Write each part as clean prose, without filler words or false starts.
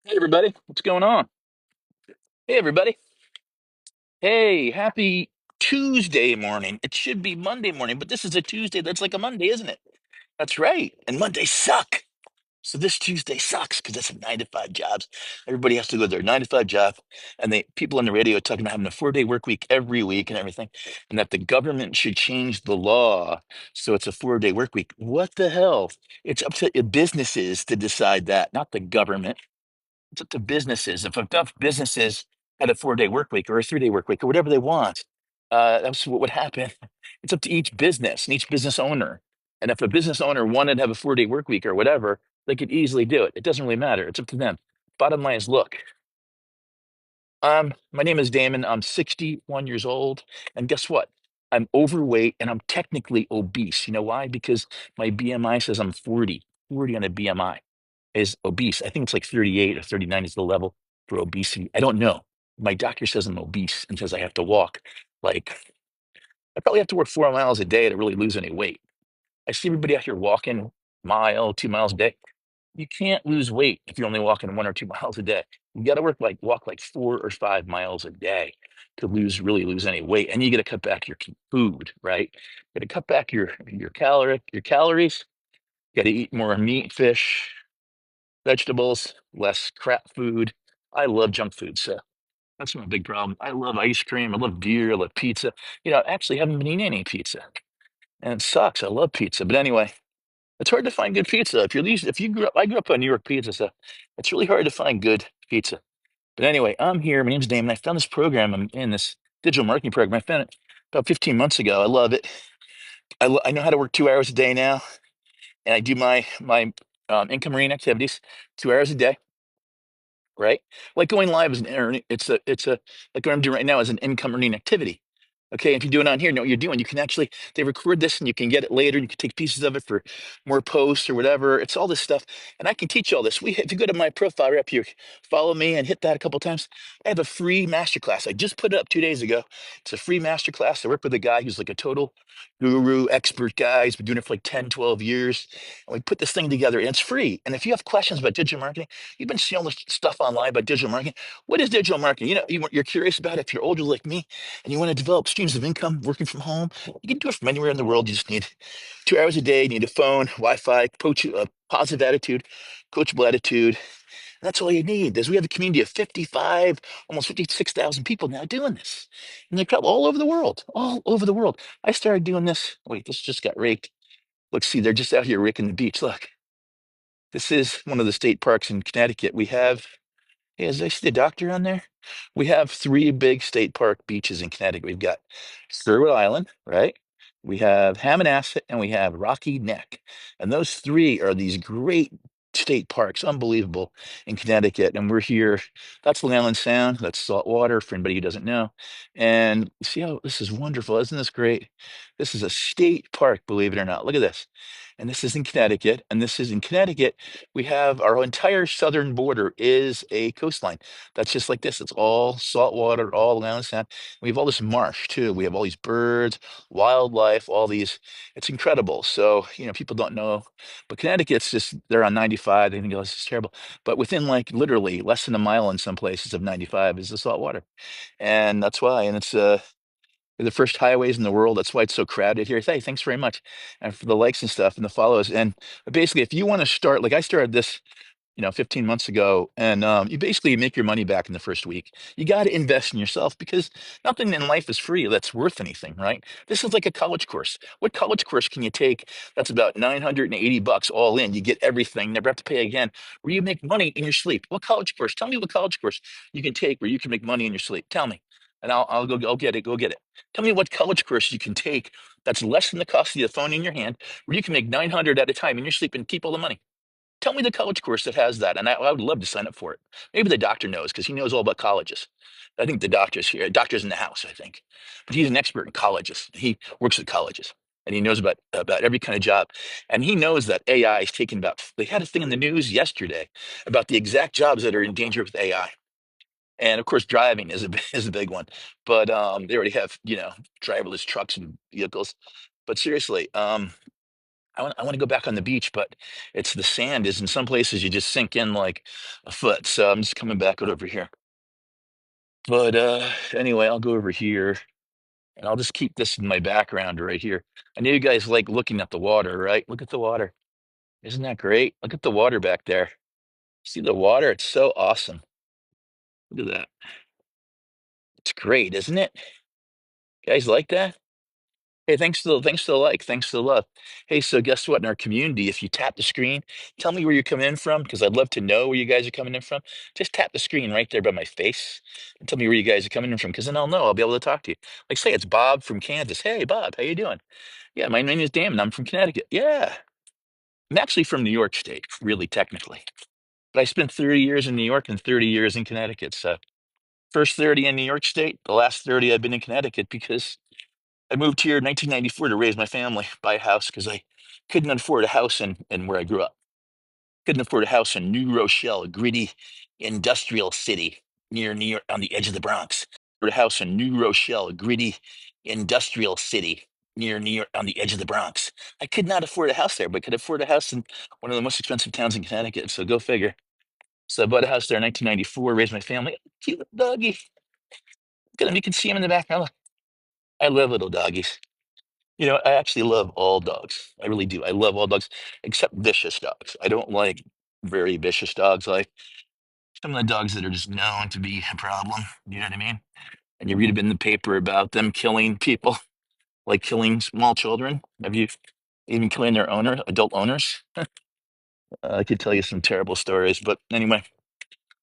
Hey everybody, what's going on? Hey everybody. Hey, happy Tuesday morning. It should be Monday morning, but this is a Tuesday. That's like a Monday, isn't it? That's right. And Mondays suck. So this Tuesday sucks because it's a 9 to 5 jobs. Everybody has to go to their 9 to 5 job. And they people on the radio are talking about having a 4 day work week every week and everything. And that the government should change the law so it's a 4 day work week. What the hell? It's up to businesses to decide that, not the government. It's up to businesses. If enough businesses had a 4 day work week or a 3 day work week or whatever they want, that's what would happen. It's up to each business and each business owner. And if a business owner wanted to have a 4 day work week or whatever, they could easily do it. It doesn't really matter. It's up to them. Bottom line is, look, my name is Damon. I'm 61 years old. And guess what? I'm overweight and I'm technically obese. You know why? Because my BMI says I'm 40 on a BMI is obese. I think it's like 38 or 39 is the level for obesity. I don't know. My doctor says I'm obese and says I have to walk. Like, I probably have to work 4 miles a day to really lose any weight. I see everybody out here walking a mile, 2 miles a day. You can't lose weight if you're only walking 1 or 2 miles a day. You got to walk like 4 or 5 miles a day to really lose any weight. And you got to cut back your food, right? You got to cut back your calories. You got to eat more meat, fish, vegetables, less crap food. I love junk food, so that's my big problem. I love ice cream. I love beer. I love pizza. I actually haven't been eating any pizza, and it sucks. I love pizza, but anyway, it's hard to find good pizza. If you grew up, I grew up on New York pizza, so it's really hard to find good pizza. But anyway, I'm here. My name's Damon. I found this program. I'm in this digital marketing program. I found it about 15 months ago. I love it. I know how to work 2 hours a day now, and I do my income earning activities 2 hours a day, right? Like going live is it's a like what I'm doing right now is an income earning activity. Okay, if you do it on here, you know what you're doing. You can actually they record this and you can get it later. You can take pieces of it for more posts or whatever. It's all this stuff, and I can teach you all this. If you go to my profile right up here, follow me and hit that a couple times. I have a free masterclass. I just put it up 2 days ago. It's a free masterclass. I work with a guy who's like a total guru expert guy. He's been doing it for like 10, 12 years. And we put this thing together and it's free. And if you have questions about digital marketing, you've been seeing all this stuff online about digital marketing. What is digital marketing? You're curious about it. If you're older like me and you want to develop streams of income working from home, you can do it from anywhere in the world. You just need 2 hours a day, you need a phone, Wi-Fi, positive attitude, coachable attitude. That's all you need. We have a community of 55, almost 56,000 people now doing this. And they're all over the world, all over the world. I started doing this. Wait, this just got raked. Look, see, they're just out here raking the beach. Look, this is one of the state parks in Connecticut. Hey, is I see the doctor on there? We have three big state park beaches in Connecticut. We've got Sherwood Island, right? We have Hammonasset and we have Rocky Neck. And those three are these great state parks, unbelievable in Connecticut. And we're here. That's Long Island Sound. That's salt water for anybody who doesn't know. And see how this is wonderful. Isn't this great? This is a state park, believe it or not. Look at this. And this is in Connecticut. And this is in Connecticut. We have our entire southern border is a coastline. That's just like this. It's all salt water, all land sand. We have all this marsh too. We have all these birds, wildlife, all these. It's incredible. So, people don't know, but Connecticut's just they're on 95. They think, oh, this is terrible. But within like literally less than a mile in some places of 95 is the salt water. And that's why. And it's the first highways in the world. That's why it's so crowded here. Hey, thanks very much. And for the likes and stuff and the follows. And basically, if you want to start, like I started this 15 months ago, and you basically make your money back in the first week. You got to invest in yourself because nothing in life is free that's worth anything, right? This is like a college course. What college course can you take that's about 980 bucks all in? You get everything, never have to pay again, where you make money in your sleep. What college course? Tell me what college course you can take where you can make money in your sleep. Tell me. And I'll go get it. Go get it. Tell me what college course you can take that's less than the cost of the phone in your hand, where you can make 900 at a time in your sleep and keep all the money. Tell me the college course that has that, and I would love to sign up for it. Maybe the doctor knows because he knows all about colleges. I think the doctor's here. Doctor's in the house, I think, but he's an expert in colleges. He works with colleges, and he knows about every kind of job. And he knows that AI is taking about. They had a thing in the news yesterday about the exact jobs that are in danger with AI. And of course, driving is is a big one. But they already have driverless trucks and vehicles. But seriously, I want to go back on the beach, but it's the sand is in some places you just sink in like a foot. So I'm just coming back over here. But anyway, I'll go over here and I'll just keep this in my background right here. I know you guys like looking at the water, right? Look at the water. Isn't that great? Look at the water back there. See the water? It's so awesome. Look at that. It's great, isn't it? You guys like that? Hey, thanks for the like, thanks for the love. Hey, so guess what? In our community, if you tap the screen, tell me where you're coming in from, because I'd love to know where you guys are coming in from. Just tap the screen right there by my face and tell me where you guys are coming in from, because then I'll know. I'll be able to talk to you. Like, say it's Bob from Kansas. Hey, Bob, how you doing? Yeah, my name is Damon. I'm from Connecticut. Yeah, I'm actually from New York State, really technically, but I spent 30 years in New York and 30 years in Connecticut. So first 30 in New York State, the last 30 I've been in Connecticut because I moved here in 1994 to raise my family, buy a house because I couldn't afford a house in where I grew up. Couldn't afford a house in New Rochelle, a gritty industrial city near New York on the edge of the Bronx. Afford a house in New Rochelle, a gritty industrial city near New York on the edge of the Bronx. I could not afford a house there, but could afford a house in one of the most expensive towns in Connecticut. So go figure. So I bought a house there in 1994, raised my family. Cute little doggy. Look at him. You can see him in the background. I love little doggies. You know, I actually love all dogs. I really do. I love all dogs except vicious dogs. I don't like very vicious dogs. Like some of the dogs that are just known to be a problem. You know what I mean? And you read in the paper about them killing people, like killing small children. Have you even killing their owner, adult owners? I could tell you some terrible stories, but anyway,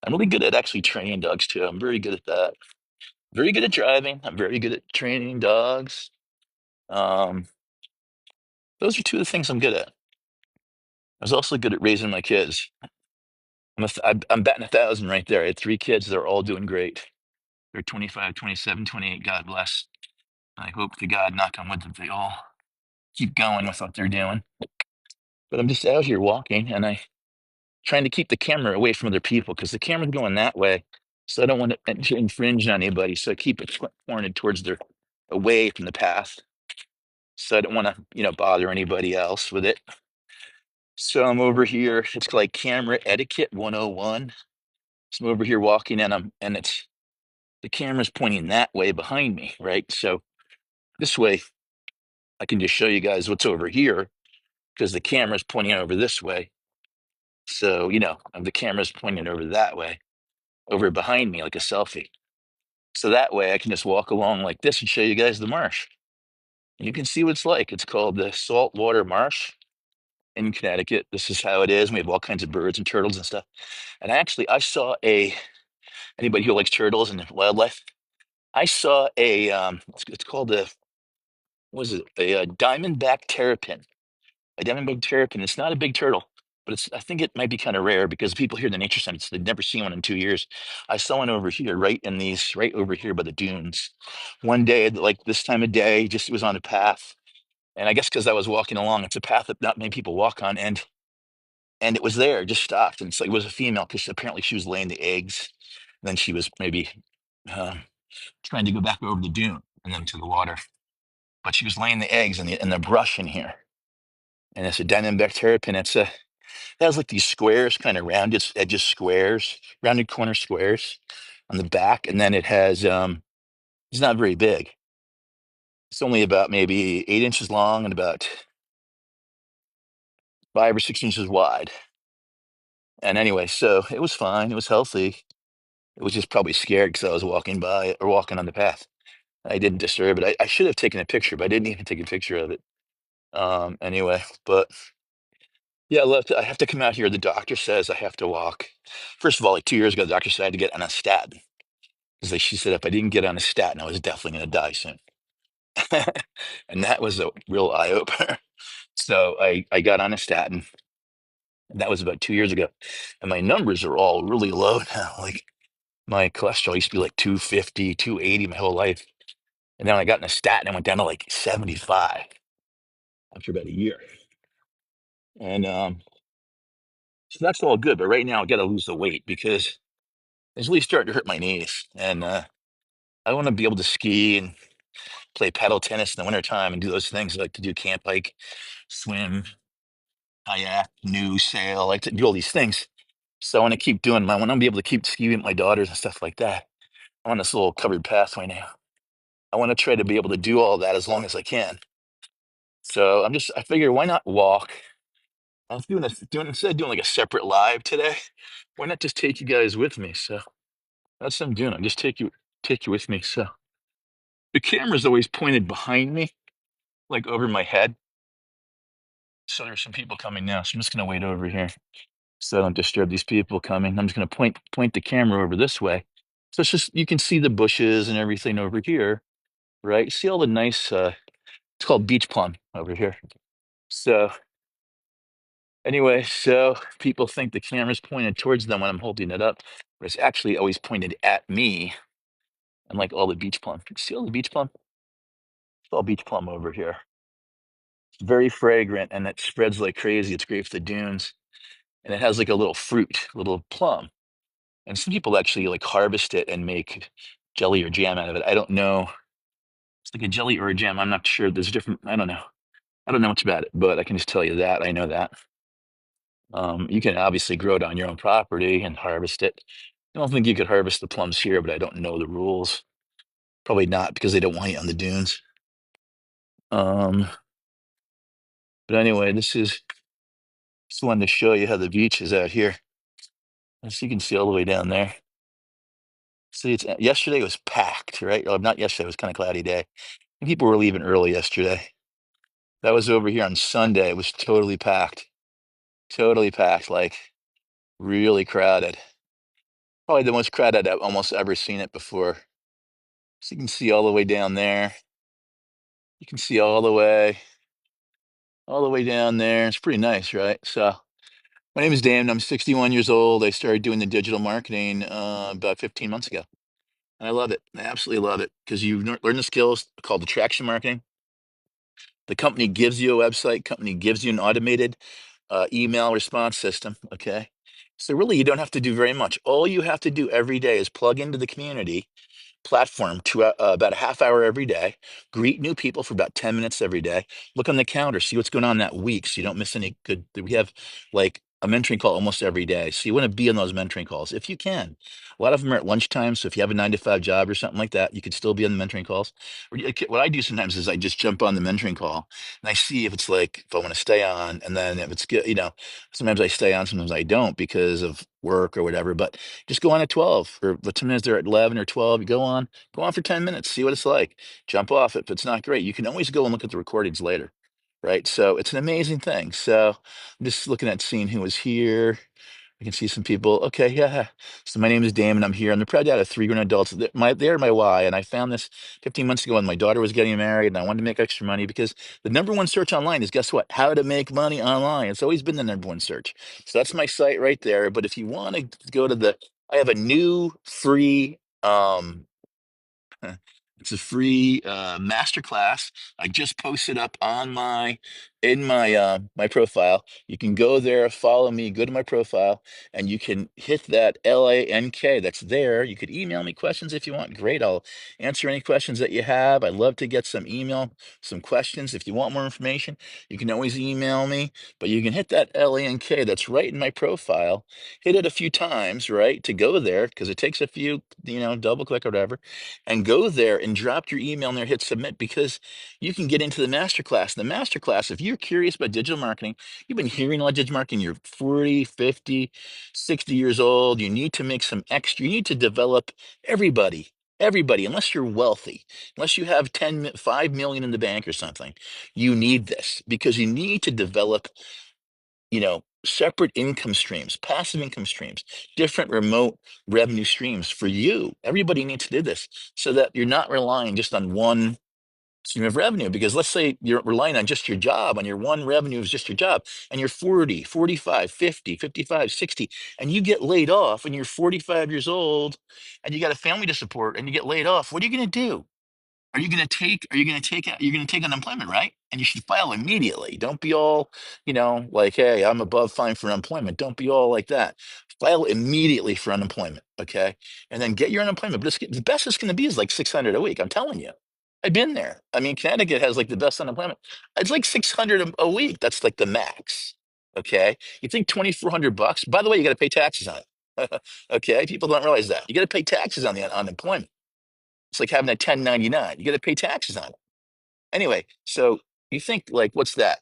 I'm really good at actually training dogs too. I'm very good at that. Very good at driving. I'm very good at training dogs. Um, those are two of the things I'm good at. I was also good at raising my kids. I'm batting 1,000 right there. I had three kids. They're all doing great. They're 25, 27, 28. God bless. I hope to God, knock on wood, that they all keep going with what they're doing. But I'm just out here walking and I trying to keep the camera away from other people because the camera's going that way. So I don't want to infringe on anybody. So I keep it pointed towards their away from the path. So I don't want to, bother anybody else with it. So I'm over here. It's like camera etiquette 101. So I'm over here walking and it's the camera's pointing that way behind me, right? So this way I can just show you guys what's over here because the camera's pointing over this way. So, the camera's pointing over that way, over behind me like a selfie. So that way I can just walk along like this and show you guys the marsh. And you can see what it's like. It's called the saltwater marsh in Connecticut. This is how it is. We have all kinds of birds and turtles and stuff. And actually, I saw anybody who likes turtles and wildlife, I saw it's called what is it? A diamondback terrapin. A diamondback terrapin. It's not a big turtle, but I think it might be kind of rare because people here in the nature centers, they've never seen one in 2 years. I saw one over here, right over here by the dunes. One day, like this time of day, just was on a path. And I guess because I was walking along, it's a path that not many people walk on, and it was there, just stopped. And it's like it was a female because apparently she was laying the eggs. And then she was maybe um, trying to go back over the dune and then to the water. But she was laying the eggs in the brush in here. And it's a diamondback terrapin. It has like these squares, kind of rounded edges squares, rounded corner squares on the back. And then it has, it's not very big. It's only about maybe 8 inches long and about 5 or 6 inches wide. And anyway, so it was fine. It was healthy. It was just probably scared because I was walking by or walking on the path. I didn't disturb it. I should have taken a picture, but I didn't even take a picture of it. Anyway, but yeah, I have to come out here. The doctor says I have to walk. First of all, like 2 years ago, the doctor said I had to get on a statin. Because like she said, if I didn't get on a statin, I was definitely going to die soon. And that was a real eye opener. So I got on a statin. And that was about 2 years ago. And my numbers are all really low now. Like my cholesterol used to be like 250, 280 my whole life. And then I got in a statin and went down to like 75 after about a year. And so that's all good. But right now I got to lose the weight because it's really starting to hurt my knees. And I want to be able to ski and play paddle tennis in the wintertime and do those things. I like to do camp, hike, swim. kayak, new sail. I like to do all these things. So I want to keep doing my, I want to be able to keep skiing with my daughters and stuff like that. I'm on this little covered pathway now. I want to try to be able to do all that as long as I can. So I figure why not walk? I was instead of doing like a separate live today, why not just take you guys with me? So that's what I'm doing. I just take you with me. So the camera's always pointed behind me, like over my head. So there's some people coming now. So I'm just gonna wait over here so I don't disturb these people coming. I'm just gonna point the camera over this way. So it's just you can see the bushes and everything over here, right? See all the nice it's called beach plum over here. So anyway, so people think the camera's pointed towards them when I'm holding it up, but it's actually always pointed at me. And like all the beach plum. You see all the beach plum? It's all beach plum over here. It's very fragrant and it spreads like crazy. It's great for the dunes. And it has like a little fruit, little plum. And some people actually like harvest it and make jelly or jam out of it. I don't know. It's like a jelly or a jam. I'm not sure. There's different, I don't know. I don't know much about it, but I can just tell you that. I know that. You can obviously grow it on your own property and harvest it. I don't think you could harvest the plums here, but I don't know the rules. Probably not because they don't want you on the dunes. Um, but anyway, just wanted to show you how the beach is out here. As you can see all the way down there. See, yesterday was packed, right? Or not yesterday, it was kind of cloudy day. And people were leaving early yesterday. That was over here on Sunday. It was totally packed, like really crowded. Probably the most crowded I've almost ever seen it before. So you can see all the way down there. You can see all the way down there. It's pretty nice, right? So my name is Dan. I'm 61 years old. I started doing the digital marketing about 15 months ago. And I love it. I absolutely love it because you learn the skills called attraction marketing. The company gives you a website, company gives you an automated email response system. Okay. So really, you don't have to do very much. All you have to do every day is plug into the community platform to about a half hour every day, greet new people for about 10 minutes every day, look on the calendar, see what's going on that week so you don't miss any good. We have like a mentoring call almost every day. So you want to be on those mentoring calls if you can. A lot of them are at lunchtime. So if you have a 9 to 5 job or something like that, you could still be on the mentoring calls. What I do sometimes is I just jump on the mentoring call and I see if it's like, if I want to stay on. And then if it's good, sometimes I stay on, sometimes I don't because of work or whatever. But just go on at 12 or sometimes they're at 11 or 12. You go on for 10 minutes, see what it's like. Jump off. If it's not great, you can always go and look at the recordings later. Right. So it's an amazing thing. So I'm just looking at seeing who was here. I can see some people. Okay, yeah. So my name is Damon. I'm here. I'm the proud dad of 3 grown adults. They're my why. And I found this 15 months ago when my daughter was getting married and I wanted to make extra money because the number one search online is guess what? How to make money online. It's always been the number one search. So that's my site right there. But if you want to go to I have a new free it's a free masterclass. I just posted up on my profile. You can go there, follow me, go to my profile, and you can hit that LANK that's there. You could email me questions if you want. Great, I'll answer any questions that you have. I'd love to get some questions. If you want more information, you can always email me. But you can hit that LANK that's right in my profile. Hit it a few times, right, to go there because it takes a few, double click or whatever and go there and drop your email in there, hit submit because you can get into the masterclass. The masterclass, if you're curious about digital marketing, you've been hearing about digital marketing, you're 40, 50, 60 years old, you need to make some extra, you need to develop everybody, unless you're wealthy, unless you have 5 million in the bank or something, you need this because you need to develop separate income streams, passive income streams, different remote revenue streams for you. Everybody needs to do this so that you're not relying just on one stream of revenue. Because let's say you're relying on just your job, on your one revenue is just your job, and you're 40, 45, 50, 55, 60, and you get laid off and you're 45 years old and you got a family to support and you get laid off. What are you going to do? You're going to take unemployment, right? And you should file immediately. Don't be all, like, hey, I'm above filing for unemployment. Don't be all like that. File immediately for unemployment, okay? And then get your unemployment. But the best it's going to be is like 600 a week. I'm telling you. I've been there. I mean, Connecticut has like the best unemployment. It's like 600 a week. That's like the max. Okay. You think 2,400 bucks? By the way, you got to pay taxes on it. Okay. People don't realize that. You got to pay taxes on the unemployment. It's like having a 1099. You got to pay taxes on it. Anyway, so you think like, what's that?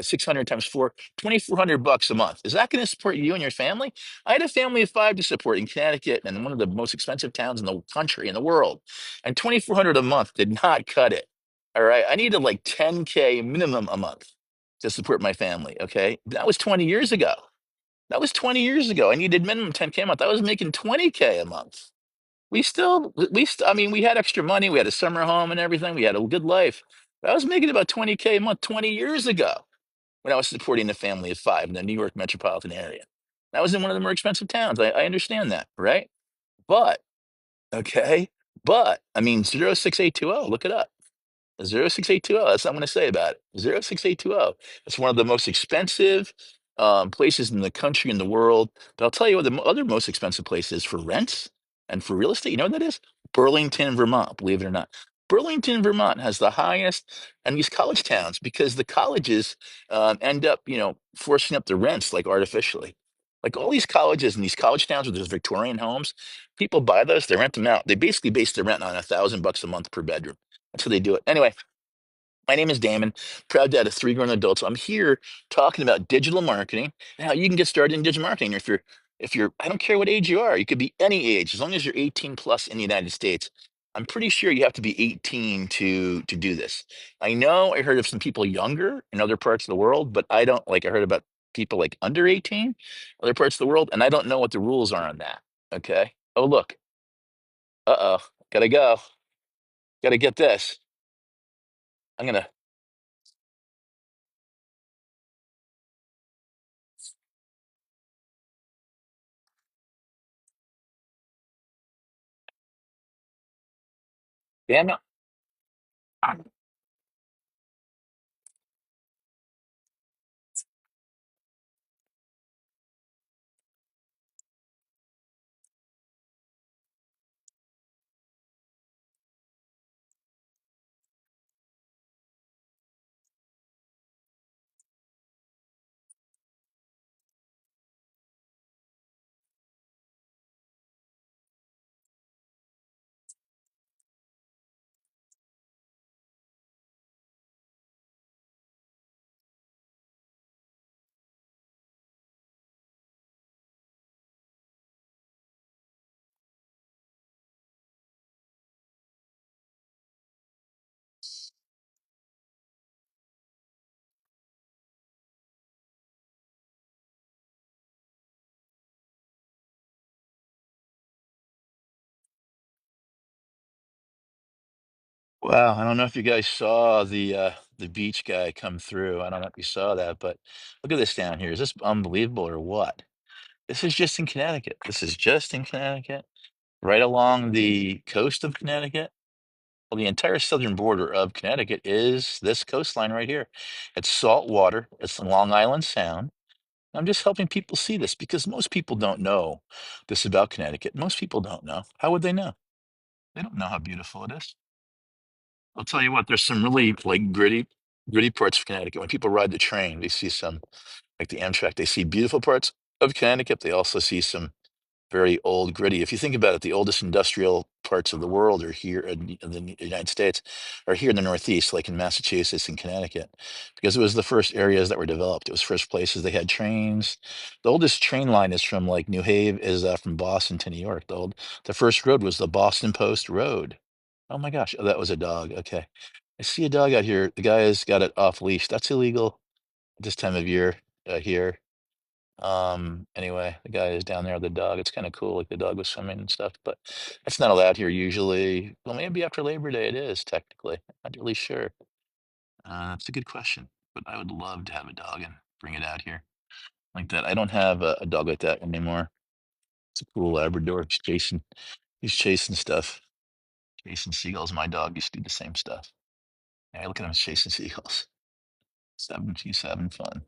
600 times four, 2,400 bucks a month. Is that going to support you and your family? I had a family of five to support in Connecticut and one of the most expensive towns in the country, in the world. And 2,400 a month did not cut it. All right. I needed like 10K minimum a month to support my family. Okay. That was 20 years ago. That was 20 years ago. I needed minimum 10K a month. I was making 20K a month. I mean, we had extra money. We had a summer home and everything. We had a good life. But I was making about 20K a month 20 years ago when I was supporting a family of five in the New York metropolitan area. I was in one of the more expensive towns. I understand that, right? But, okay. But, I mean, 06820, look it up. 06820. That's what I'm going to say about it. 06820. It's one of the most expensive places in the country and the world. But I'll tell you what the other most expensive place is for rents and for real estate. You know what that is? Burlington, Vermont, believe it or not. Burlington, Vermont has the highest, and these college towns, because the colleges end up, forcing up the rents like artificially. Like all these colleges and these college towns with those Victorian homes, people buy those, they rent them out. They basically base their rent on $1,000 a month per bedroom. That's how they do it. Anyway, my name is Damon, proud dad of three grown adults. I'm here talking about digital marketing and how you can get started in digital marketing. If you're, I don't care what age you are, you could be any age, as long as you're 18 plus in the United States. I'm pretty sure you have to be 18 to do this. I know I heard of some people younger in other parts of the world, but I don't like I heard about people like under 18, other parts of the world, and I don't know what the rules are on that. Okay. Oh, look. Uh-oh. Gotta go. Gotta get this. I'm gonna damn it. Wow, I don't know if you guys saw the beach guy come through. I don't know if you saw that, but look at this down here. Is this unbelievable or what? This is just in Connecticut. This is just in Connecticut, right along the coast of Connecticut. Well, the entire southern border of Connecticut is this coastline right here. It's salt water. It's in Long Island Sound. I'm just helping people see this because most people don't know this about Connecticut. Most people don't know. How would they know? They don't know how beautiful it is. I'll tell you what, there's some really like gritty parts of Connecticut. When people ride the train, they see some like the Amtrak, they see beautiful parts of Connecticut. They also see some very old gritty. If you think about it, the oldest industrial parts of the world are here in the United States, are here in the Northeast, like in Massachusetts and Connecticut, because it was the first areas that were developed. It was first places they had trains. The oldest train line is from like New Haven, is from Boston to New York. The first road was the Boston Post Road. Oh my gosh, oh, that was a dog. Okay. I see a dog out here. The guy has got it off leash. That's illegal this time of year here. Anyway, the guy is down there with the dog. It's kind of cool, like the dog was swimming and stuff, but it's not allowed here usually. Well, maybe after Labor Day it is technically. Not really sure. That's a good question, but I would love to have a dog and bring it out here like that. I don't have a dog like that anymore. It's a cool Labrador. He's chasing stuff, chasing seagulls. My dog used to do the same stuff. Yeah, look at him chasing seagulls. He's having fun.